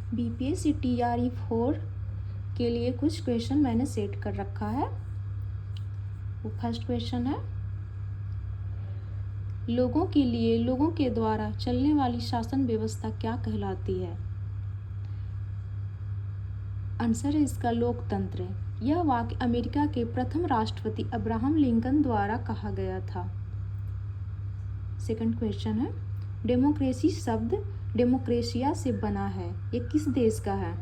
BPSC TRE 4 के लिए कुछ क्वेश्चन मैंने सेट कर रखा है। वो फर्स्ट क्वेश्चन है, लोगों के लिए लोगों के द्वारा चलने वाली शासन व्यवस्था क्या कहलाती है? आंसर है इसका लोकतंत्र। यह वाक्य अमेरिका के प्रथम राष्ट्रपति अब्राहम लिंकन द्वारा कहा गया था। सेकंड क्वेश्चन है, डेमोक्रेसी शब्द डेमोक्रेशिया से बना है, ये किस देश का है?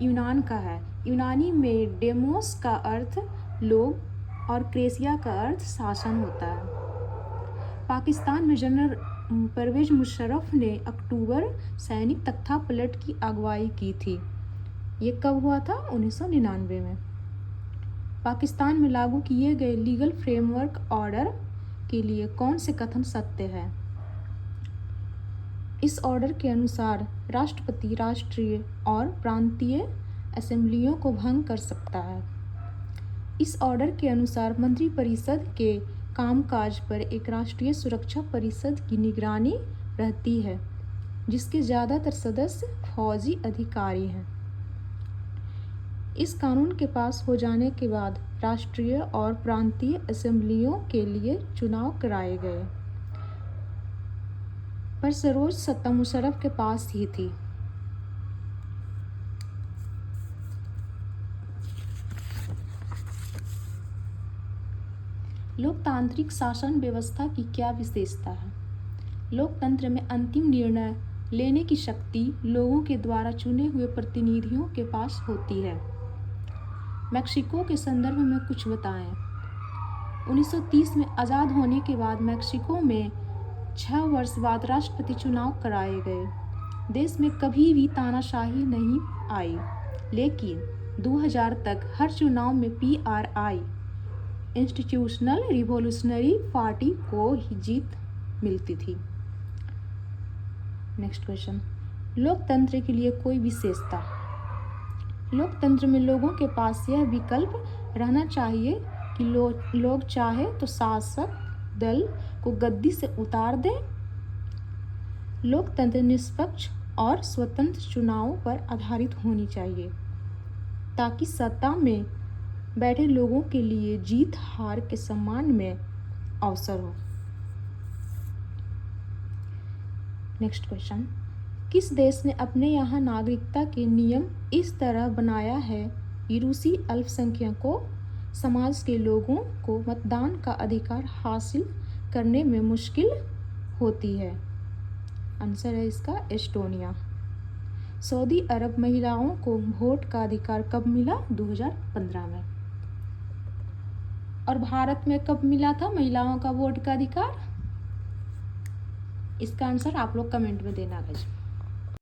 यूनान का है। यूनानी में डेमोस का अर्थ लोग और क्रेसिया का अर्थ शासन होता है। पाकिस्तान में जनरल परवेज मुशर्रफ ने अक्टूबर सैनिक तख्तापलट की अगुवाई की थी। ये कब हुआ था? 1999 में। पाकिस्तान में लागू किए गए लीगल फ्रेमवर्क ऑर्डर के लिए कौन से कथन सत्य है? इस ऑर्डर के अनुसार राष्ट्रपति राष्ट्रीय और प्रांतीय असेंबलियों को भंग कर सकता है। इस ऑर्डर के अनुसार मंत्रिपरिषद के कामकाज पर एक राष्ट्रीय सुरक्षा परिषद की निगरानी रहती है, जिसके ज़्यादातर सदस्य फौजी अधिकारी हैं। इस कानून के पास हो जाने के बाद राष्ट्रीय और प्रांतीय असेंबलियों के लिए चुनाव कराए गए, पर सर्वोच्च सत्ता मुशर्रफ के पास ही थी। लोकतांत्रिक शासन व्यवस्था की क्या विशेषता है? लोकतंत्र में अंतिम निर्णय लेने की शक्ति लोगों के द्वारा चुने हुए प्रतिनिधियों के पास होती है। मैक्सिको के संदर्भ में कुछ बताएं। 1930 में आज़ाद होने के बाद मैक्सिको में 6 वर्ष बाद राष्ट्रपति चुनाव कराए गए। देश में कभी भी तानाशाही नहीं आई, लेकिन 2000 तक हर चुनाव में PRI इंस्टीट्यूशनल रिवॉल्यूशनरी पार्टी को ही जीत मिलती थी। नेक्स्ट क्वेश्चन, लोकतंत्र के लिए कोई विशेषता? लोकतंत्र में लोगों के पास यह विकल्प रहना चाहिए कि लोग चाहे तो शासक दल को गद्दी से उतार दें। लोकतंत्र निष्पक्ष और स्वतंत्र चुनावों पर आधारित होनी चाहिए, ताकि सत्ता में बैठे लोगों के लिए जीत हार के सम्मान में अवसर हो। नेक्स्ट क्वेश्चन, किस देश ने अपने यहाँ नागरिकता के नियम इस तरह बनाया है कि रूसी अल्पसंख्यकों समाज के लोगों को मतदान का अधिकार हासिल करने में मुश्किल होती है? आंसर है इसका एस्टोनिया। सऊदी अरब महिलाओं को वोट का अधिकार कब मिला? 2015 में। और भारत में कब मिला था महिलाओं का वोट का अधिकार? इसका आंसर आप लोग कमेंट में देना गाइस।